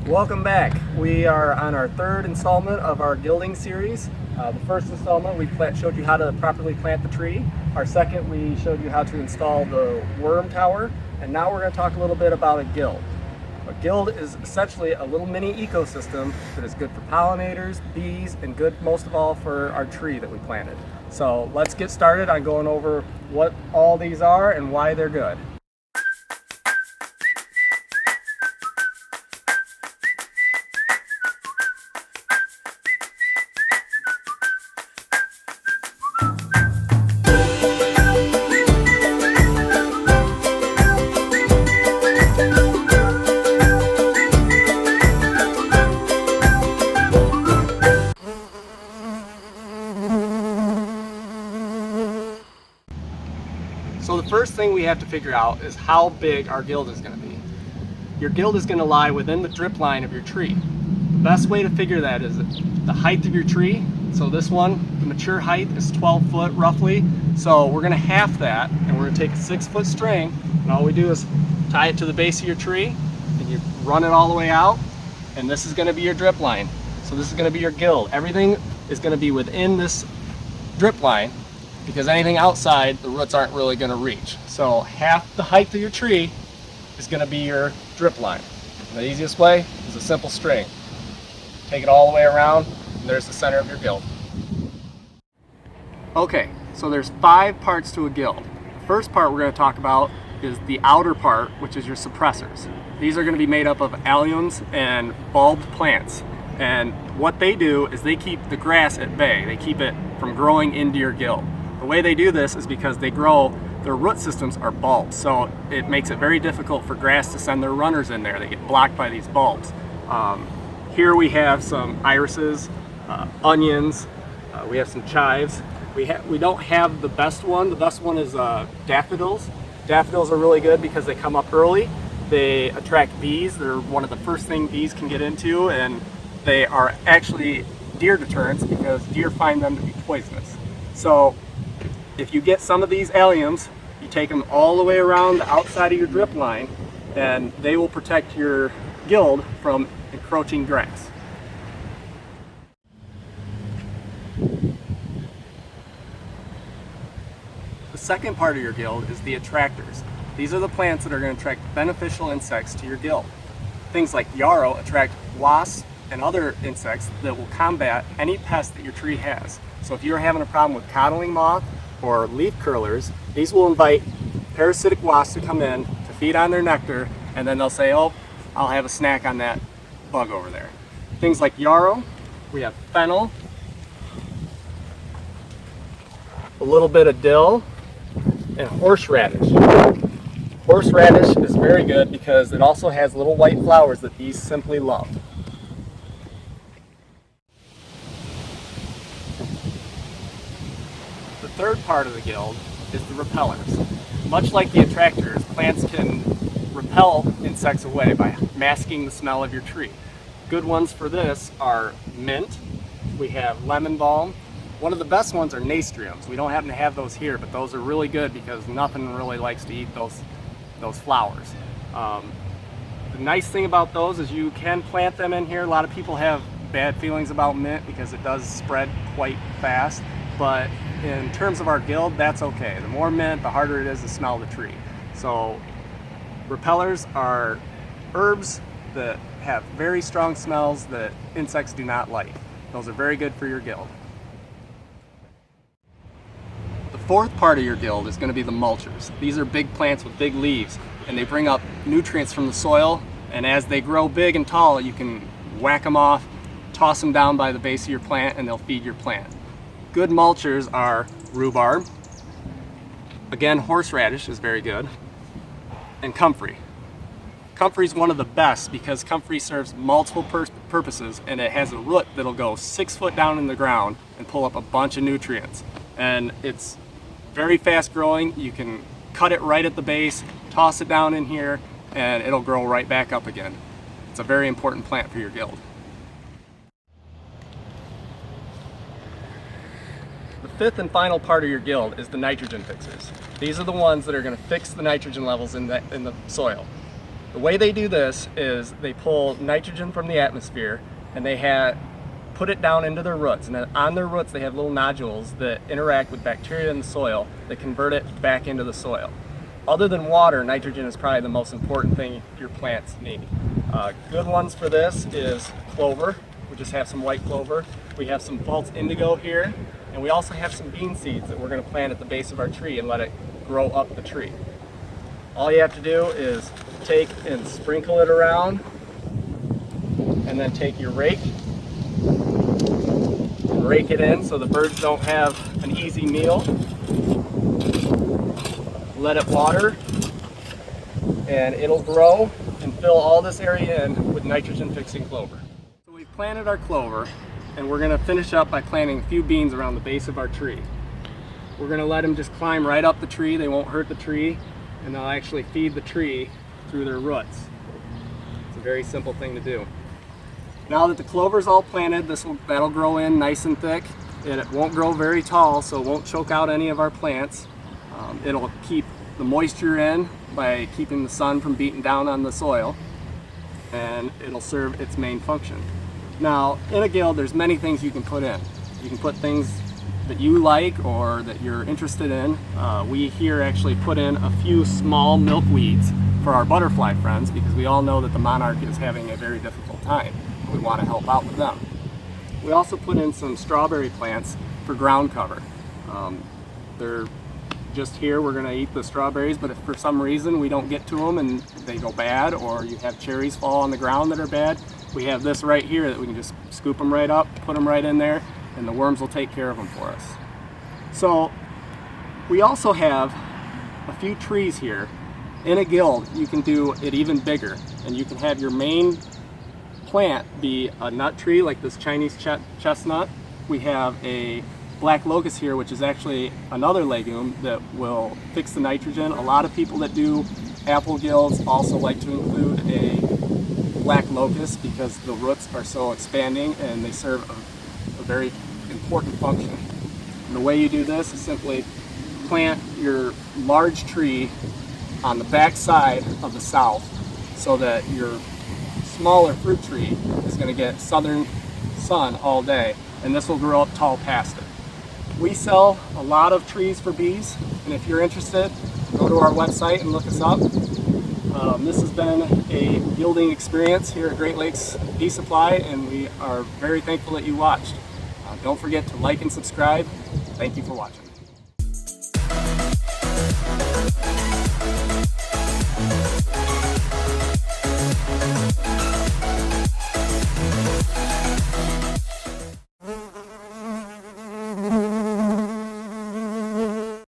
Welcome back. We are on our third installment of our gilding series. The first installment we showed you how to properly plant the tree. Our second we showed you how to install the worm tower. And now we're going to talk a little bit about a gild. A gild is essentially a little mini ecosystem that is good for pollinators, bees, and good most of all for our tree that we planted. So let's get started on going over what all these are and why they're good. So the first thing we have to figure out is how big our gild is going to be. Your gild is going to lie within the drip line of your tree. The best way to figure that is the height of your tree. So this one, the mature height is 12 foot roughly. So we're going to half that, and we're going to take a 6-foot string, and all we do is tie it to the base of your tree, and you run it all the way out, and this is going to be your drip line. So this is going to be your gild. Everything is going to be within this drip line, because anything outside, the roots aren't really going to reach. So half the height of your tree is going to be your drip line. And the easiest way is a simple string. Take it all the way around, and there's the center of your gild. Okay, so there's 5 parts to a gild. The first part we're going to talk about is the outer part, which is your suppressors. These are going to be made up of alliums and bulbed plants. And what they do is they keep the grass at bay. They keep it from growing into your gild. The way they do this is because their root systems are bulbs, so it makes it very difficult for grass to send their runners in there. They get blocked by these bulbs. Here we have some irises, onions, we have some chives. We don't have the best one. The best one is daffodils. Daffodils are really good because they come up early. They attract bees. They're one of the first things bees can get into, and they are actually deer deterrents because deer find them to be poisonous. So if you get some of these alliums, you take them all the way around the outside of your drip line, and they will protect your gild from encroaching grass. The second part of your gild is the attractors. These are the plants that are going to attract beneficial insects to your gild. Things like yarrow attract wasps and other insects that will combat any pest that your tree has. So if you're having a problem with codling moth or leaf curlers, these will invite parasitic wasps to come in to feed on their nectar, and then they'll say, oh, I'll have a snack on that bug over there. Things like yarrow, we have fennel, a little bit of dill, and horseradish. Horseradish is very good because it also has little white flowers that bees simply love. The third part of the gild is the repellers. Much like the attractors, plants can repel insects away by masking the smell of your tree. Good ones for this are mint, we have lemon balm. One of the best ones are nasturtiums. We don't happen to have those here, but those are really good because nothing really likes to eat those flowers. The nice thing about those is you can plant them in here. A lot of people have bad feelings about mint because it does spread quite fast, but in terms of our gild, that's okay. The more mint, the harder it is to smell the tree. So repellers are herbs that have very strong smells that insects do not like. Those are very good for your gild. The fourth part of your gild is going to be the mulchers. These are big plants with big leaves, and they bring up nutrients from the soil, and as they grow big and tall, you can whack them off, toss them down by the base of your plant, and they'll feed your plant. Good mulchers are rhubarb, again horseradish is very good, and comfrey. Comfrey is one of the best because comfrey serves multiple purposes, and it has a root that'll go 6 foot down in the ground and pull up a bunch of nutrients. And it's very fast growing. You can cut it right at the base, toss it down in here, and it'll grow right back up again. It's a very important plant for your gild. The fifth and final part of your gild is the nitrogen fixers. These are the ones that are going to fix the nitrogen levels in the soil. The way they do this is they pull nitrogen from the atmosphere and they put it down into their roots, and then on their roots they have little nodules that interact with bacteria in the soil that convert it back into the soil. Other than water, nitrogen is probably the most important thing your plants need. Good ones for this is clover. We just have some white clover. We have some false indigo here, and we also have some bean seeds that we're going to plant at the base of our tree and let it grow up the tree. All you have to do is take and sprinkle it around, and then take your rake and rake it in so the birds don't have an easy meal. Let it water, and it'll grow and fill all this area in with nitrogen fixing clover. So we've planted our clover, and we're going to finish up by planting a few beans around the base of our tree. We're going to let them just climb right up the tree. They won't hurt the tree, and they'll actually feed the tree through their roots. It's a very simple thing to do. Now that the clover's all planted, that'll grow in nice and thick, and it won't grow very tall, so it won't choke out any of our plants. It'll keep the moisture in by keeping the sun from beating down on the soil, and it'll serve its main function. Now, in a gill, there's many things you can put in. You can put things that you like or that you're interested in. We here actually put in a few small milkweeds for our butterfly friends because we all know that the monarch is having a very difficult time. We want to help out with them. We also put in some strawberry plants for ground cover. They're just here, we're going to eat the strawberries, but if for some reason we don't get to them and they go bad, or you have cherries fall on the ground that are bad, we have this right here that we can just scoop them right up, put them right in there, and the worms will take care of them for us. So we also have a few trees here. In a gill, you can do it even bigger, and you can have your main plant be a nut tree like this Chinese chestnut. We have a black locust here, which is actually another legume that will fix the nitrogen. A lot of people that do apple gills also like to include a black locust because the roots are so expanding and they serve a very important function. And the way you do this is simply plant your large tree on the back side of the south so that your smaller fruit tree is going to get southern sun all day, and this will grow up tall past it. We sell a lot of trees for bees, and if you're interested, go to our website and look us up. This has been a gilding experience here at Great Lakes Bee Supply, and we are very thankful that you watched. Don't forget to like and subscribe. Thank you for watching.